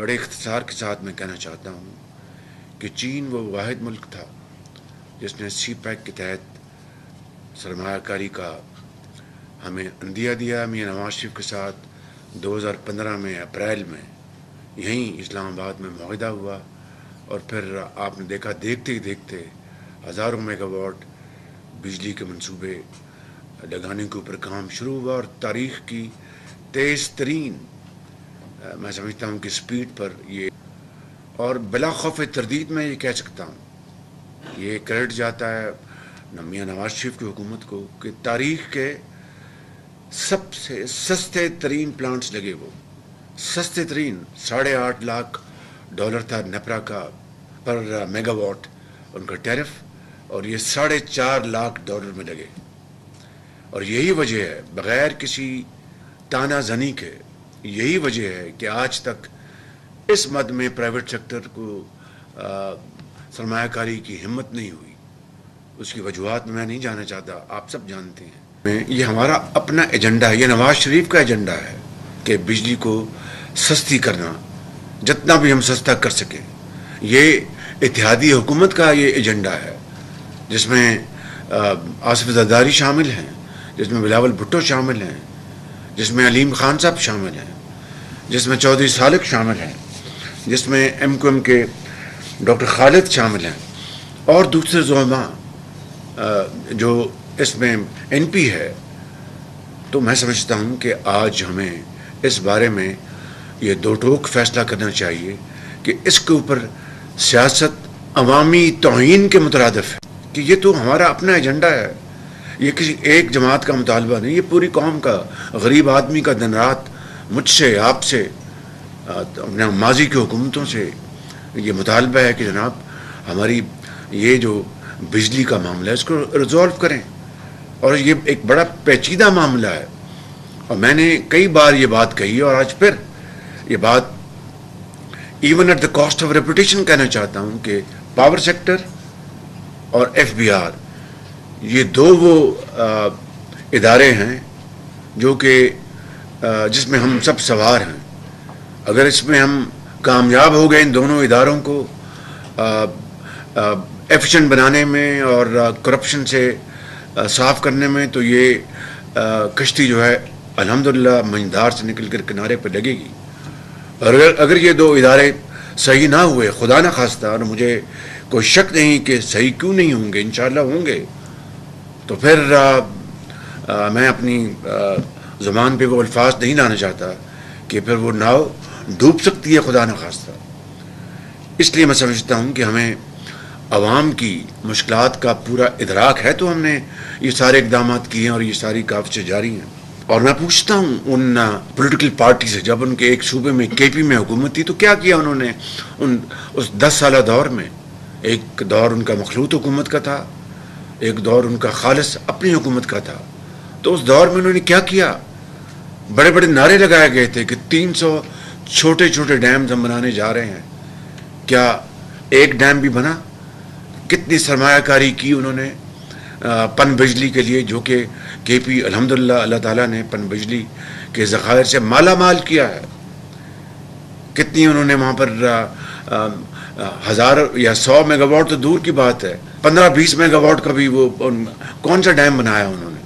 بڑے اختصار کے ساتھ میں کہنا چاہتا ہوں کہ چین وہ واحد ملک تھا جس نے سی پیک کے تحت سرمایہ کاری کا ہمیں عندیہ دیا. میاں نواز شریف کے ساتھ 2015 میں اپریل میں یہیں اسلام آباد میں معاہدہ ہوا اور پھر آپ نے دیکھا دیکھتے ہی دیکھتے ہزاروں میگا واٹ بجلی کے منصوبے لگانے کے اوپر کام شروع ہوا اور تاریخ کی تیز ترین میں سمجھتا ہوں کہ سپیڈ پر یہ اور بلا خوف تردید میں یہ کہہ سکتا ہوں یہ کریڈٹ جاتا ہے میاں نواز شریف کی حکومت کو کہ تاریخ کے سب سے سستے ترین پلانٹس لگے. وہ سستے ترین $8.5 لاکھ تھا نیپرا کا پر میگا واٹ ان کا ٹیرف اور یہ $4.5 لاکھ میں لگے. اور یہی وجہ ہے بغیر کسی تانا زنی کے یہی وجہ ہے کہ آج تک اس مد میں پرائیویٹ سیکٹر کو سرمایہ کاری کی ہمت نہیں ہوئی. اس کی وجوہات میں نہیں جانا چاہتا, آپ سب جانتے ہیں. یہ ہمارا اپنا ایجنڈا ہے, یہ نواز شریف کا ایجنڈا ہے کہ بجلی کو سستی کرنا جتنا بھی ہم سستا کر سکیں. یہ اتحادی حکومت کا یہ ایجنڈا ہے جس میں آصف زرداری شامل ہیں, جس میں بلاول بھٹو شامل ہیں, جس میں علیم خان صاحب شامل ہیں, جس میں چودھری سالک شامل ہیں, جس میں ایم کیو ایم کے ڈاکٹر خالد شامل ہیں اور دوسرے زعماء جو اس میں این پی ہے. تو میں سمجھتا ہوں کہ آج ہمیں اس بارے میں یہ دو ٹوک فیصلہ کرنا چاہیے کہ اس کے اوپر سیاست عوامی توہین کے مترادف ہے کہ یہ تو ہمارا اپنا ایجنڈا ہے, یہ کسی ایک جماعت کا مطالبہ نہیں, یہ پوری قوم کا, غریب آدمی کا دن رات مجھ سے آپ سے اپنے ماضی کی حکومتوں سے یہ مطالبہ ہے کہ جناب ہماری یہ جو بجلی کا معاملہ ہے اس کو ریزالو کریں. اور یہ ایک بڑا پیچیدہ معاملہ ہے اور میں نے کئی بار یہ بات کہی اور آج پھر یہ بات even at the cost of reputation کہنا چاہتا ہوں کہ پاور سیکٹر اور ایف بی آر یہ دو وہ ادارے ہیں جو کہ جس میں ہم سب سوار ہیں. اگر اس میں ہم کامیاب ہو گئے ان دونوں اداروں کو ایفیشینٹ بنانے میں اور کرپشن سے صاف کرنے میں تو یہ کشتی جو ہے الحمدللہ منجدار سے نکل کر کنارے پہ لگے گی. اور اگر یہ دو ادارے صحیح نہ ہوئے, خدا نہ خواستہ, اور مجھے کوئی شک نہیں کہ صحیح کیوں نہیں ہوں گے, انشاءاللہ ہوں گے, تو پھر میں اپنی زبان پہ وہ الفاظ نہیں لانا چاہتا کہ پھر وہ ناؤ ڈوب سکتی ہے خدا نہ خواستہ. اس لیے میں سمجھتا ہوں کہ ہمیں عوام کی مشکلات کا پورا ادراک ہے تو ہم نے یہ سارے اقدامات کیے ہیں اور یہ ساری کاوشیں جاری ہیں. اور میں پوچھتا ہوں ان پولیٹیکل پارٹی سے, جب ان کے ایک صوبے میں کے پی میں حکومت تھی تو کیا کیا انہوں نے اس 10 سالہ دور میں؟ ایک دور ان کا مخلوط حکومت کا تھا, ایک دور ان کا خالص اپنی حکومت کا تھا. تو اس دور میں انہوں نے کیا کیا؟ بڑے بڑے نعرے لگائے گئے تھے کہ 300 چھوٹے چھوٹے ڈیمز ہم بنانے جا رہے ہیں. کیا ایک ڈیم بھی بنا؟ کتنی سرمایہ کاری کی انہوں نے پن بجلی کے لیے, جو کہ کے پی الحمدللہ اللہ تعالیٰ نے پن بجلی کے ذخائر سے مالا مال کیا ہے. کتنی انہوں نے وہاں پر 1000 یا 100 میگا واٹ تو دور کی بات ہے, 15-20 میگا واٹ کا بھی وہ کون سا ڈیم بنایا انہوں نے.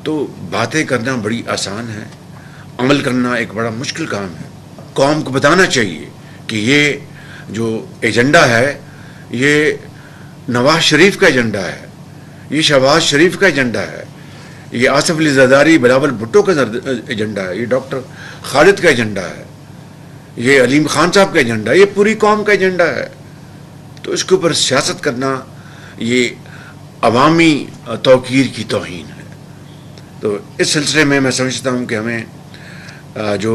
تو باتیں کرنا بڑی آسان ہے, عمل کرنا ایک بڑا مشکل کام ہے. قوم کو بتانا چاہیے کہ یہ جو ایجنڈا ہے یہ نواز شریف کا ایجنڈا ہے, یہ شہباز شریف کا ایجنڈا ہے, یہ آصف علی زرداری بلاول بھٹو کا ایجنڈا ہے, یہ ڈاکٹر خالد کا ایجنڈا ہے, یہ علیم خان صاحب کا ایجنڈا ہے, یہ پوری قوم کا ایجنڈا ہے. تو اس کے اوپر سیاست کرنا یہ عوامی توقیر کی توہین ہے. تو اس سلسلے میں میں سمجھتا ہوں کہ ہمیں جو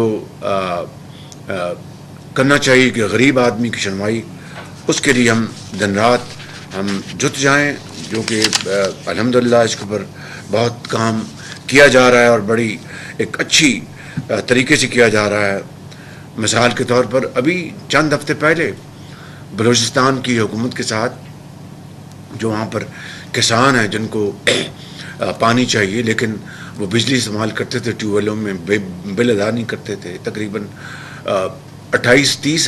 کرنا چاہیے کہ غریب آدمی کی شنوائی, اس کے لیے ہم دن رات ہم جت جائیں, جو کہ الحمدللہ اس کے اوپر بہت کام کیا جا رہا ہے اور بڑی ایک اچھی طریقے سے کیا جا رہا ہے. مثال کے طور پر ابھی چند ہفتے پہلے بلوچستان کی حکومت کے ساتھ جو وہاں پر کسان ہیں جن کو پانی چاہیے لیکن وہ بجلی استعمال کرتے تھے ٹیوب ویلوں میں, بل ادا نہیں کرتے تھے, تقریباً 28-30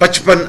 55